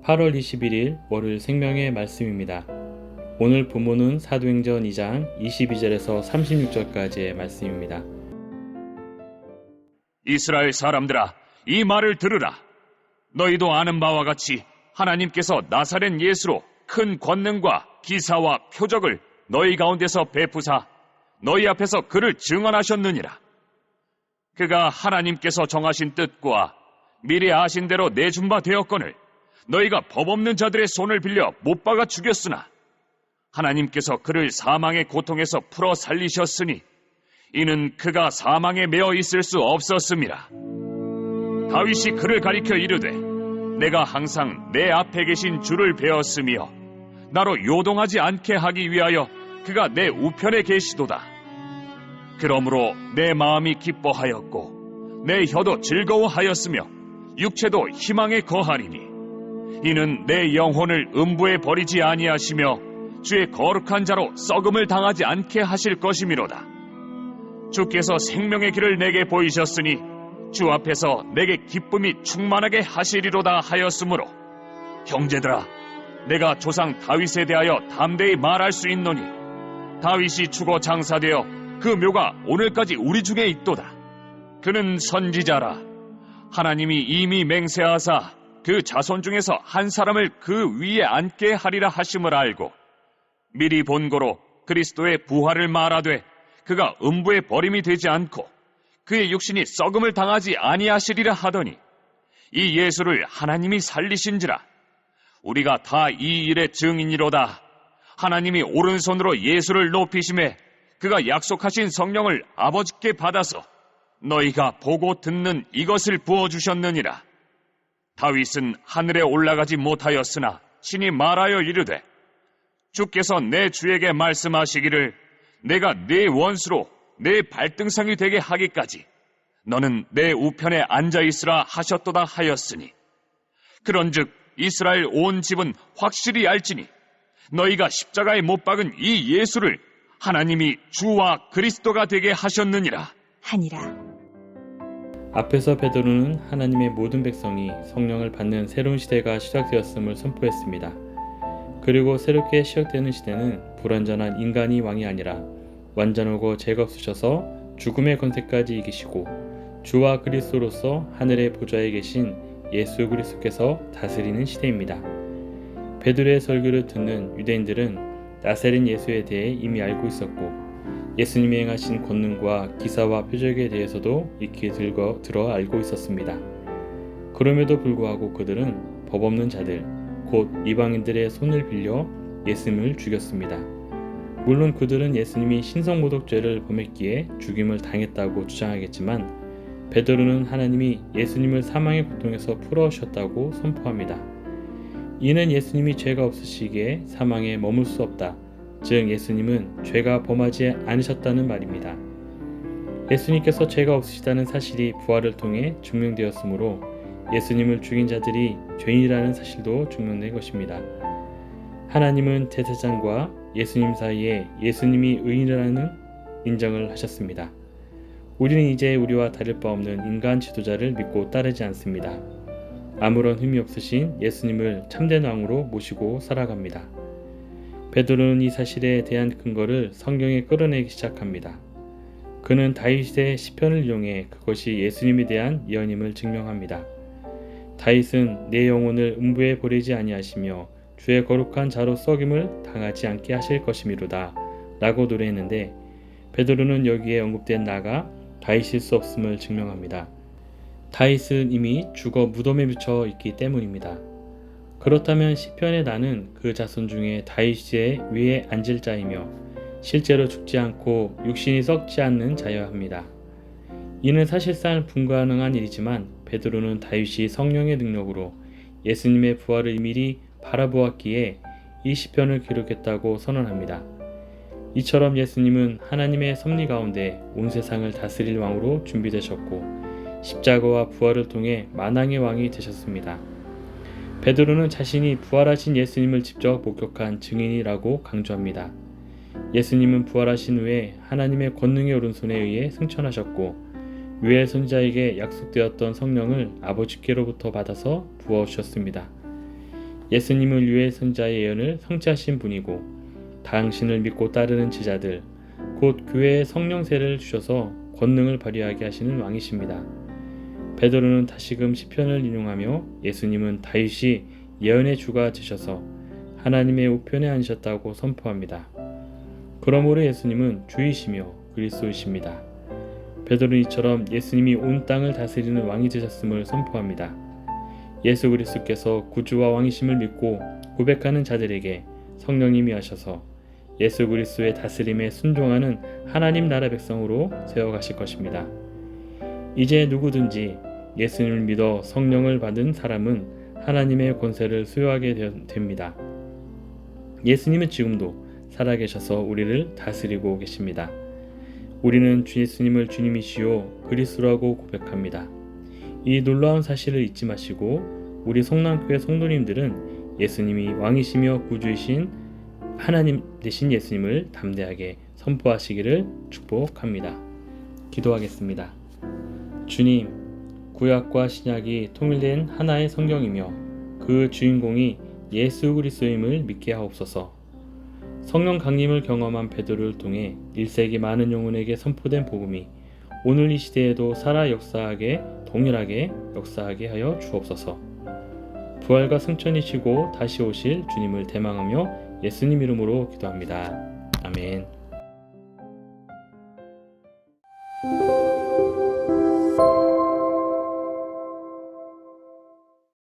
(8월 21일) 월요일 생명의 말씀입니다. 오늘 본문은 사도행전 2장 22절에서 36절까지의 말씀입니다. 이스라엘 사람들아, 이 말을 들으라. 너희도 아는 바와 같이 하나님께서 나사렛 예수로 큰 권능과 기사와 표적을 너희 가운데서 베푸사 너희 앞에서 그를 증언하셨느니라. 그가 하나님께서 정하신 뜻과 미리 아신 대로 내준 바 되었거늘 너희가 법 없는 자들의 손을 빌려 못 박아 죽였으나 하나님께서 그를 사망의 고통에서 풀어 살리셨으니 이는 그가 사망에 매어 있을 수 없었음이라. 다윗이 그를 가리켜 이르되 내가 항상 내 앞에 계신 주를 배웠으며 나로 요동하지 않게 하기 위하여 그가 내 우편에 계시도다. 그러므로 내 마음이 기뻐하였고 내 혀도 즐거워하였으며 육체도 희망에 거하리니 이는 내 영혼을 음부에 버리지 아니하시며 주의 거룩한 자로 썩음을 당하지 않게 하실 것이미로다. 주께서 생명의 길을 내게 보이셨으니 주 앞에서 내게 기쁨이 충만하게 하시리로다 하였으므로 형제들아, 내가 조상 다윗에 대하여 담대히 말할 수 있노니 다윗이 죽어 장사되어 그 묘가 오늘까지 우리 중에 있도다. 그는 선지자라. 하나님이 이미 맹세하사 그 자손 중에서 한 사람을 그 위에 앉게 하리라 하심을 알고 미리 본고로 그리스도의 부활을 말하되 그가 음부에 버림이 되지 않고 그의 육신이 썩음을 당하지 아니하시리라 하더니 이 예수를 하나님이 살리신지라. 우리가 다 이 일의 증인이로다. 하나님이 오른손으로 예수를 높이심에 그가 약속하신 성령을 아버지께 받아서 너희가 보고 듣는 이것을 부어주셨느니라. 다윗은 하늘에 올라가지 못하였으나 신이 말하여 이르되 주께서 내 주에게 말씀하시기를 내가 네 원수로 내 발등상이 되게 하기까지 너는 내 우편에 앉아있으라 하셨도다 하였으니 그런즉 이스라엘 온 집은 확실히 알지니 너희가 십자가에 못 박은 이 예수를 하나님이 주와 그리스도가 되게 하셨느니라 하니라. 앞에서 베드로는 하나님의 모든 백성이 성령을 받는 새로운 시대가 시작되었음을 선포했습니다. 그리고 새롭게 시작되는 시대는 불완전한 인간이 왕이 아니라 완전하고 죄가 없으셔서 죽음의 권세까지 이기시고 주와 그리스도로서 하늘의 보좌에 계신 예수 그리스도께서 다스리는 시대입니다. 베드로의 설교를 듣는 유대인들은 나사렛 예수에 대해 이미 알고 있었고 예수님이 행하신 권능과 기사와 표적에 대해서도 익히 들어 알고 있었습니다. 그럼에도 불구하고 그들은 법 없는 자들, 곧 이방인들의 손을 빌려 예수님을 죽였습니다. 물론 그들은 예수님이 신성모독죄를 범했기에 죽임을 당했다고 주장하겠지만 베드로는 하나님이 예수님을 사망의 고통에서 풀어주셨다고 선포합니다. 이는 예수님이 죄가 없으시기에 사망에 머물 수 없다. 즉 예수님은 죄가 범하지 않으셨다는 말입니다. 예수님께서 죄가 없으시다는 사실이 부활을 통해 증명되었으므로 예수님을 죽인 자들이 죄인이라는 사실도 증명된 것입니다. 하나님은 제사장과 예수님 사이에 예수님이 의인이라는 인정을 하셨습니다. 우리는 이제 우리와 다를 바 없는 인간 지도자를 믿고 따르지 않습니다. 아무런 흠이 없으신 예수님을 참된 왕으로 모시고 살아갑니다. 베드로는 이 사실에 대한 근거를 성경에 끌어내기 시작합니다. 그는 다윗의 시편을 이용해 그것이 예수님에 대한 예언임을 증명합니다. 다윗은 내 영혼을 음부에 버리지 아니하시며 주의 거룩한 자로 썩임을 당하지 않게 하실 것이미로다 라고 노래했는데 베드로는 여기에 언급된 나가 다윗일 수 없음을 증명합니다. 다윗은 이미 죽어 무덤에 묻혀 있기 때문입니다. 그렇다면 시편의 나는 그 자손 중에 다윗의 위에 앉을 자이며 실제로 죽지 않고 육신이 썩지 않는 자여야 합니다. 이는 사실상 불가능한 일이지만 베드로는 다윗이 성령의 능력으로 예수님의 부활을 미리 바라보았기에 이 시편을 기록했다고 선언합니다. 이처럼 예수님은 하나님의 섭리 가운데 온 세상을 다스릴 왕으로 준비되셨고 십자가와 부활을 통해 만왕의 왕이 되셨습니다. 베드로는 자신이 부활하신 예수님을 직접 목격한 증인이라고 강조합니다. 예수님은 부활하신 후에 하나님의 권능의 오른손에 의해 승천하셨고 유엘 선지자에게 약속되었던 성령을 아버지께로부터 받아서 부어주셨습니다. 예수님은 유엘 선지자의 예언을 성취하신 분이고 당신을 믿고 따르는 제자들 곧 교회에 성령세를 주셔서 권능을 발휘하게 하시는 왕이십니다. 베드로는 다시금 시편을 인용하며 예수님은 다윗이 예언의 주가 되셔서 하나님의 우편에 앉으셨다고 선포합니다. 그러므로 예수님은 주이시며 그리스도이십니다. 베드로는 이처럼 예수님이 온 땅을 다스리는 왕이 되셨음을 선포합니다. 예수 그리스도께서 구주와 왕이심을 믿고 고백하는 자들에게 성령님이 하셔서 예수 그리스도의 다스림에 순종하는 하나님 나라 백성으로 세워가실 것입니다. 이제 누구든지 예수님을 믿어 성령을 받은 사람은 하나님의 권세를 수여하게 됩니다. 예수님은 지금도 살아계셔서 우리를 다스리고 계십니다. 우리는 주 예수님을 주님이시요 그리스도라고 고백합니다. 이 놀라운 사실을 잊지 마시고 우리 성남교회 성도님들은 예수님이 왕이시며 구주이신 하나님 되신 예수님을 담대하게 선포하시기를 축복합니다. 기도하겠습니다. 주님, 구약과 신약이 통일된 하나의 성경이며 그 주인공이 예수 그리스도임을 믿게 하옵소서. 성령 강림을 경험한 베드로를 통해 1세기 많은 영혼에게 선포된 복음이 오늘 이 시대에도 살아 역사하게 동일하게 역사하게 하여 주옵소서. 부활과 승천이시고 다시 오실 주님을 대망하며 예수님 이름으로 기도합니다. 아멘.